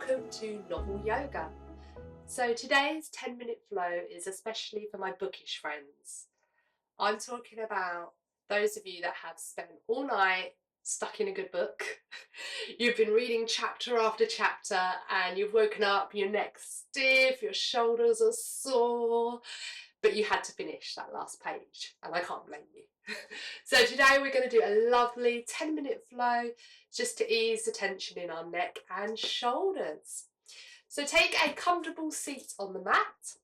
welcome to Novel Yoga. So today's 10-minute flow is especially for my bookish friends. I'm talking about those of you that have spent all night stuck in a good book. You've been reading chapter after chapter and you've woken up, your neck's stiff, your shoulders are sore, but you had to finish that last page, and I can't blame you. So today we're going to do a lovely 10-minute flow just to ease the tension in our neck and shoulders. So take a comfortable seat on the mat.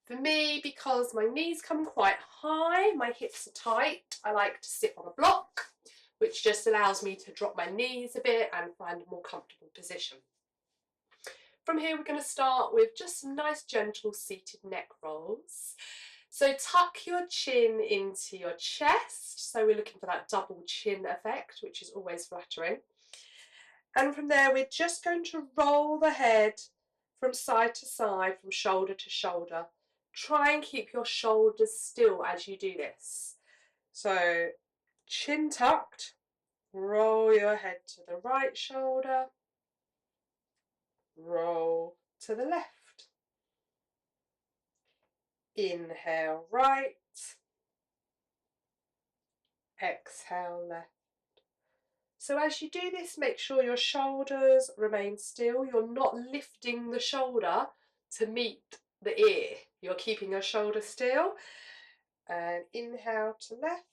For me, because my knees come quite high, my hips are tight, I like to sit on a block, which just allows me to drop my knees a bit and find a more comfortable position. From here, we're going to start with just some nice gentle seated neck rolls. So tuck your chin into your chest. So we're looking for that double chin effect, which is always flattering. And from there, we're just going to roll the head from side to side, from shoulder to shoulder. Try and keep your shoulders still as you do this. So chin tucked, roll your head to the right shoulder, roll to the left. Inhale right, exhale left. So as you do this, make sure your shoulders remain still. You're not lifting the shoulder to meet the ear. You're keeping your shoulder still. And inhale to left,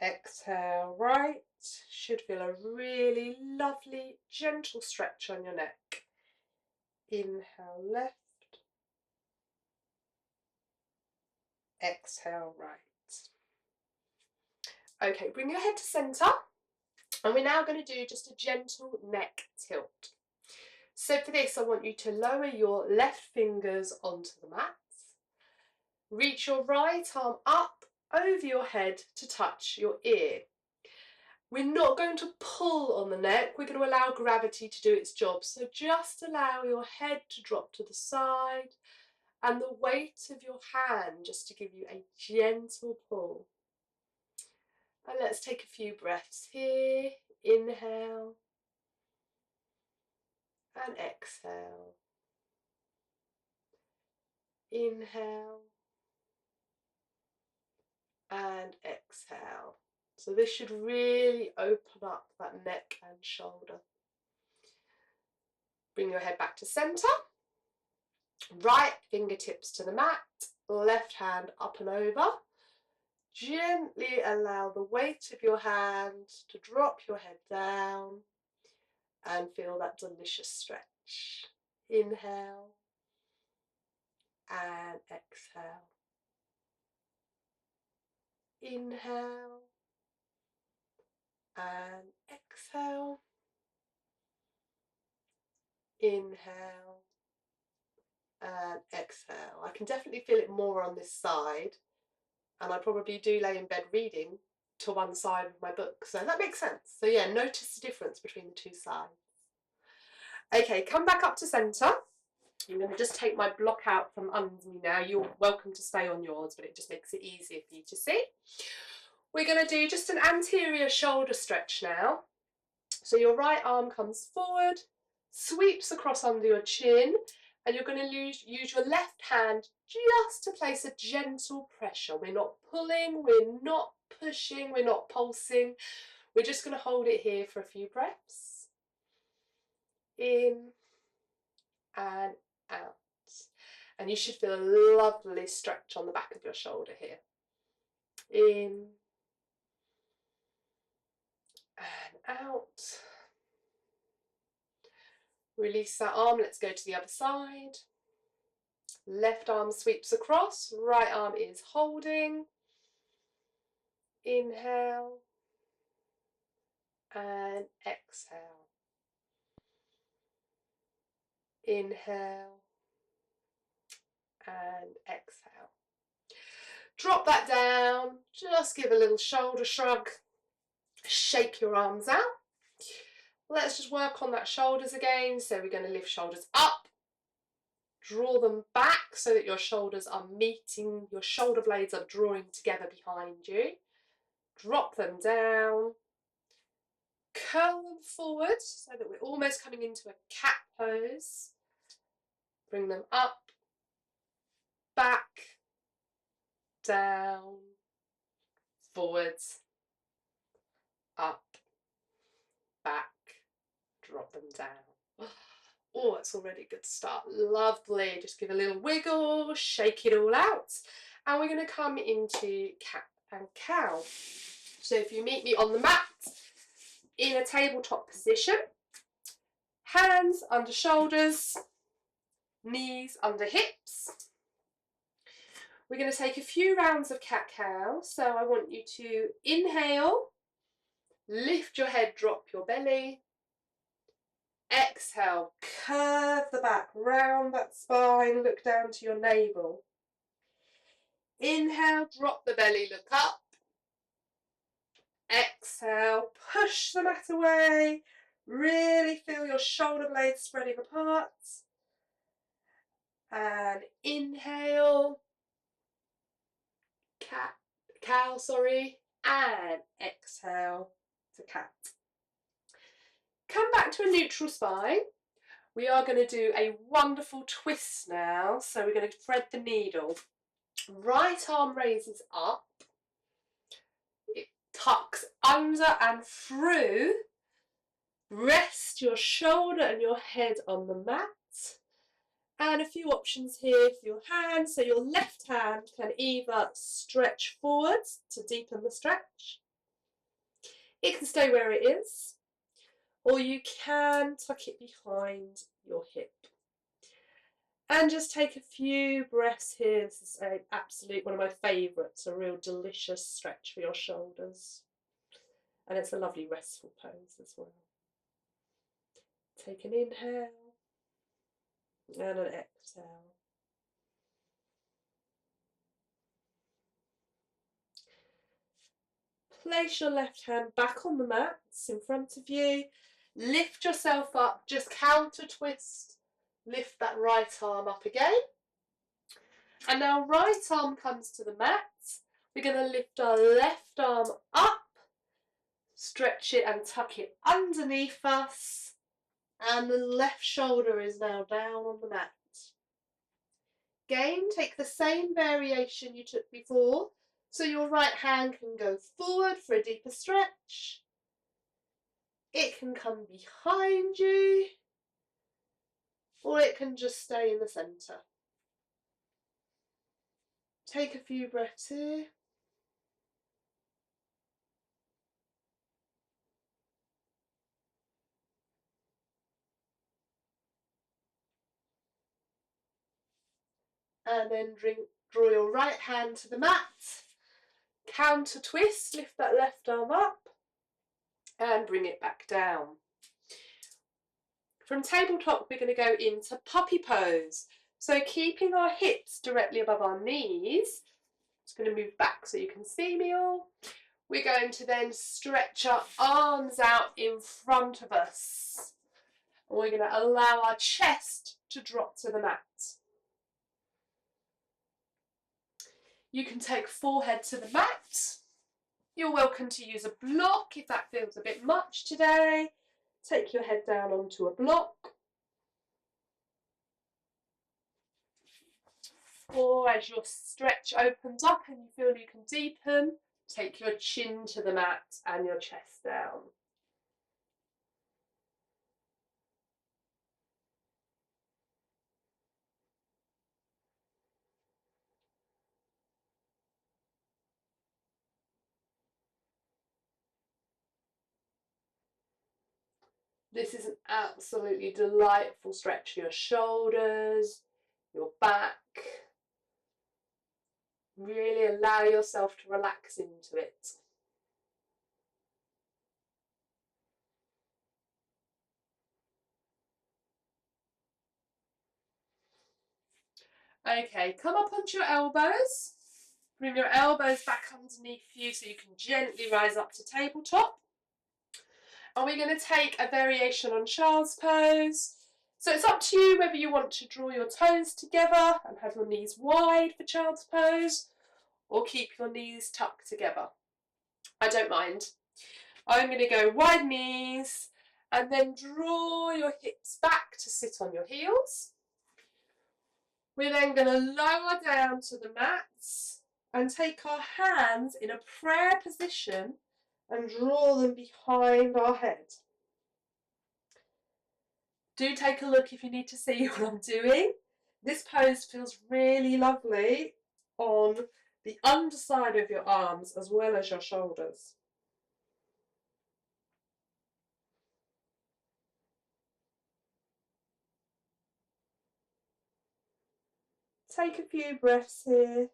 exhale right. Should feel a really lovely, gentle stretch on your neck. Inhale left, exhale right. Okay, bring your head to centre, and we're now going to do just a gentle neck tilt. So for this, I want you to lower your left fingers onto the mat. Reach your right arm up over your head to touch your ear. We're not going to pull on the neck, we're going to allow gravity to do its job. So just allow your head to drop to the side and the weight of your hand just to give you a gentle pull. And let's take a few breaths here. Inhale and exhale. Inhale and exhale. So this should really open up that neck and shoulder. Bring your head back to centre. Right fingertips to the mat, left hand up and over. Gently allow the weight of your hand to drop your head down and feel that delicious stretch. Inhale and exhale. Inhale and exhale. Inhale and exhale. I can definitely feel it more on this side, and I probably do lay in bed reading to one side of my book, so that makes sense. So yeah, notice the difference between the two sides. Okay, come back up to centre. I'm going to just take my block out from under me now. You're welcome to stay on yours, but it just makes it easier for you to see. We're going to do just an anterior shoulder stretch now. So your right arm comes forward, sweeps across under your chin, and you're going to use your left hand just to place a gentle pressure. We're not pulling, we're not pushing, we're not pulsing. We're just going to hold it here for a few breaths. In and out. And you should feel a lovely stretch on the back of your shoulder here. In and out. Release that arm, let's go to the other side. Left arm sweeps across, right arm is holding. Inhale and exhale. Inhale and exhale. Drop that down, just give a little shoulder shrug, shake your arms out. Let's just work on that shoulders again. So we're going to lift shoulders up, draw them back so that your shoulders are meeting, your shoulder blades are drawing together behind you. Drop them down Curl them forward so that we're almost coming into a cat pose. Bring them up, back, down, forwards, up, back, drop them down. Oh, it's already a good start. Lovely. Just give a little wiggle, shake it all out. And we're going to come into cat and cow. So if you meet me on the mat in a tabletop position, hands under shoulders, knees under hips. We're going to take a few rounds of cat-cow. So I want you to inhale, lift your head, drop your belly. Exhale, curve the back, round that spine, look down to your navel. Inhale, drop the belly, look up. Exhale, push the mat away. Really feel your shoulder blades spreading apart. And inhale, cow, and exhale to cat. Come back to a neutral spine. We are going to do a wonderful twist now. So we're going to thread the needle. Right arm raises up. It tucks under and through. Rest your shoulder and your head on the mat. And a few options here for your hands. So your left hand can either stretch forwards to deepen the stretch. It can stay where it is. Or you can tuck it behind your hip. And just take a few breaths here. This is an absolute one of my favourites, a real delicious stretch for your shoulders. And it's a lovely restful pose as well. Take an inhale and an exhale. Place your left hand back on the mat in front of you. Lift yourself up, just counter twist. Lift that right arm up again. And now right arm comes to the mat. We're going to lift our left arm up, stretch it and tuck it underneath us. And the left shoulder is now down on the mat. Again, take the same variation you took before. So your right hand can go forward for a deeper stretch. It can come behind you, or it can just stay in the centre. Take a few breaths here. And then draw your right hand to the mat. Counter twist, lift that left arm up and bring it back down. From tabletop, we're going to go into puppy pose. So keeping our hips directly above our knees. Just going to move back so you can see me all. We're going to then stretch our arms out in front of us. And we're going to allow our chest to drop to the mat. You can take forehead to the mat. You're welcome to use a block if that feels a bit much today. Take your head down onto a block. Or as your stretch opens up and you feel you can deepen, take your chin to the mat and your chest down. This is an absolutely delightful stretch for your shoulders, your back. Really allow yourself to relax into it. Okay, come up onto your elbows. Bring your elbows back underneath you so you can gently rise up to tabletop. And we're going to take a variation on child's pose. So it's up to you whether you want to draw your toes together and have your knees wide for child's pose, or keep your knees tucked together. I don't mind. I'm going to go wide knees and then draw your hips back to sit on your heels. We're then going to lower down to the mats and take our hands in a prayer position and draw them behind our head. Do take a look if you need to see what I'm doing. This pose feels really lovely on the underside of your arms as well as your shoulders. Take a few breaths here.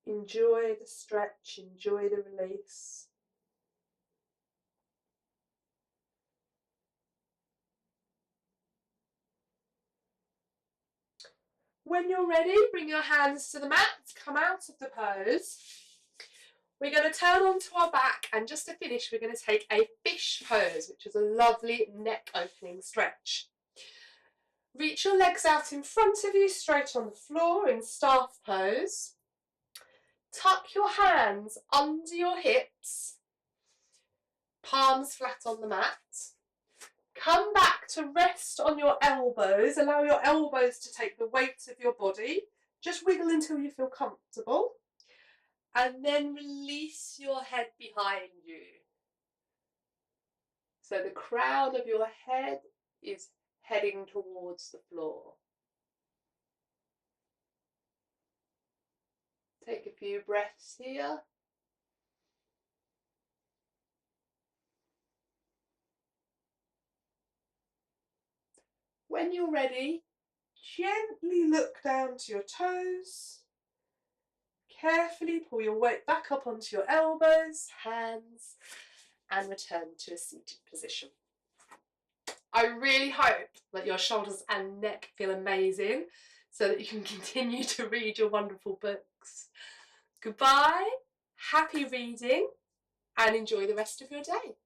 Enjoy the stretch, enjoy the release. When you're ready, bring your hands to the mat, come out of the pose. We're going to turn onto our back, and just to finish, we're going to take a fish pose, which is a lovely neck opening stretch. Reach your legs out in front of you, straight on the floor in staff pose. Tuck your hands under your hips, palms flat on the mat. Come back to rest on your elbows. Allow your elbows to take the weight of your body. Just wiggle until you feel comfortable. And then release your head behind you. So the crown of your head is heading towards the floor. Take a few breaths here. When you're ready, gently look down to your toes. Carefully pull your weight back up onto your elbows, hands, and return to a seated position. I really hope that your shoulders and neck feel amazing so that you can continue to read your wonderful books. Goodbye, happy reading, and enjoy the rest of your day.